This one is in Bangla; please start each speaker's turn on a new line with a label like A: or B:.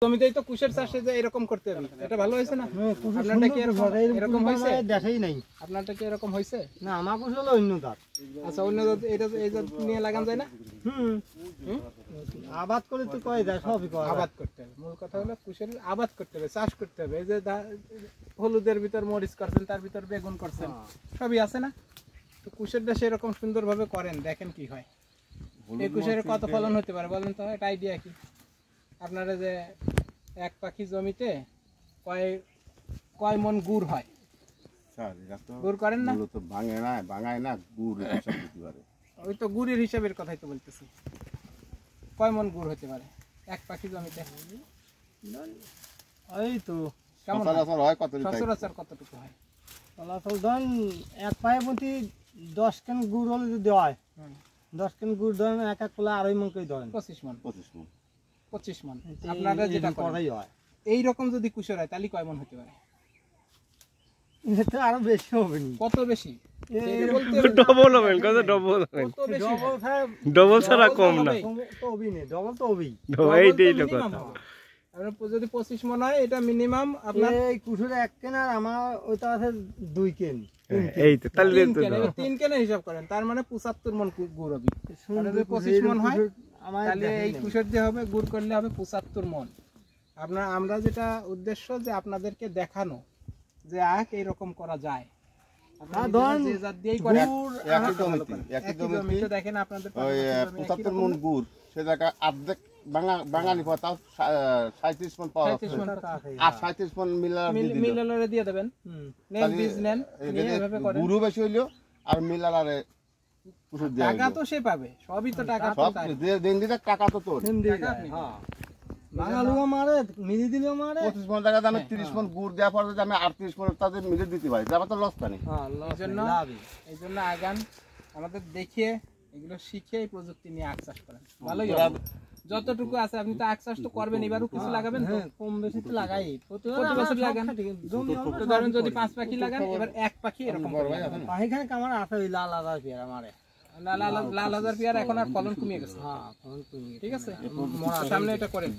A: জমিতেই তো কুশের চাষে যে এরকম করতে হবে, এটা ভালো হয়েছে না? আপনারটা কি এরকম হয়েছে?
B: দেশেই নাই।
A: আপনারটা কি এরকম হয়েছে?
B: না, আমার কুশ হলো অন্য জাত।
A: আচ্ছা, অন্য জাত এটা এই জাত নিয়ে লাগান যায় না?
B: আবাদ করে তো কয় যায়, সবই কয়
A: আবাদ করতে হবে। মূল কথা হলো কুশের আবাদ করতে হবে, চাষ করতে হবে। এই যে হলুদের ভিতর মরিচ করছেন, তার ভিতর বেগুন করছেন, সবই আছে না? তো কুশের দেশে এরকম সুন্দরভাবে করেন, দেখেন কি হয়। এই কুশের কত ফলন হতে পারে বলেন তো? একটা আইডিয়া কি আপনারা? যে এক পাখি জমিতে কয় মন গুড় হয়? গুড় করেন না?
C: ভাঙায় না গুড় হিসাব দিতে পারে।
A: ওই তো গুড়ের হিসাবের কথাই তো বলতেছি। কয় মন গুড় হতে পারে এক পাখি জমিতে?
B: এই তো
A: কেমন
C: সচরাচর হয় কত লিটার?
A: সচরাচর কতটুকু হয়?
B: চলাচল ধরেন এক পায়ে প্রতি 10 কেন গুড় হলে যদি দেওয়া হয়, 10 কেন গুড় ধরেন এক কোলা 2.5 মন করে ধরেন,
A: 25 মন। 25 মন।
B: এই
A: আপনারা যেটা করেন
B: করাই হয়,
A: এইরকম যদি কুশের হয় তাহলে কয় মন হতে পারে?
B: এটা আরো বেশি হবে নি।
A: কত বেশি?
D: ডবল হবে, কত ডবল হবে?
A: কত বেশি?
D: ডবল ছাড়া কম না,
B: তো হবেই না, ডবল তো হবেই।
D: এইটাই তো কথা।
A: আপনার যদি 25 মন হয়, এটা মিনিমাম আপনার
B: এই কুশুরে 1 কেন আর আমার ওইটা আছে 2 কেন।
D: এই তো তাহলে
A: 3 কেনের হিসাব করেন, তার মানে 75 মন গুড় হবে। মানে যদি 25 মন হয় তাহলে এই কুশের দিয়ে হবে গুড় করলে হবে 75 মন। আমরা যেটা উদ্দেশ্য যে আপনাদেরকে দেখানো যে এইরকম করা যায়। দেখেন আপনাদের
C: 75 মন গুড়, সে জায়গায় অর্ধেক বাঙালি পাওয়া, তাও 37 মন পাওয়া যাচ্ছে। আর 37 মন
A: মিলারে দিয়ে দেবেন।
C: গুড়ও বেশি হইলো আর মিলারে
A: টাকা তো সে পাবে, সবই তো টাকা।
C: টাকা তো তোর
B: বাঙালিও মারে, মিলি দিলেও মারে।
C: 25 মন টাকা দামে 30 মন গুড় দেওয়ার পরে যদি আমি 38 মন তাদের মিলে দিতে পারি, তারপর তো লস পানি।
A: এই জন্য আগান, আমাদের দেখিয়ে এগুলো শিখে এই প্রযুক্তি নিয়ে আখ চাষ করেন, ভালোই হবে। যতটুকু আছে আপনি তো আখ চাষ তো করবেন, এবারও কিছু লাগাবেন তো?
B: কম বেশি তো লাগাই,
A: প্রতি বছর লাগান। তো ধরেন যদি 5 পাখি লাগান, এবার 1 পাখি এরকম
B: পাখিখানে কামার আছে ওই লাল আদার পেয়ারা মারে।
A: লাল হাজার পেয়ারা এখন আর ফলন কমিয়ে গেছে। ঠিক আছে, সামনে এটা করেন।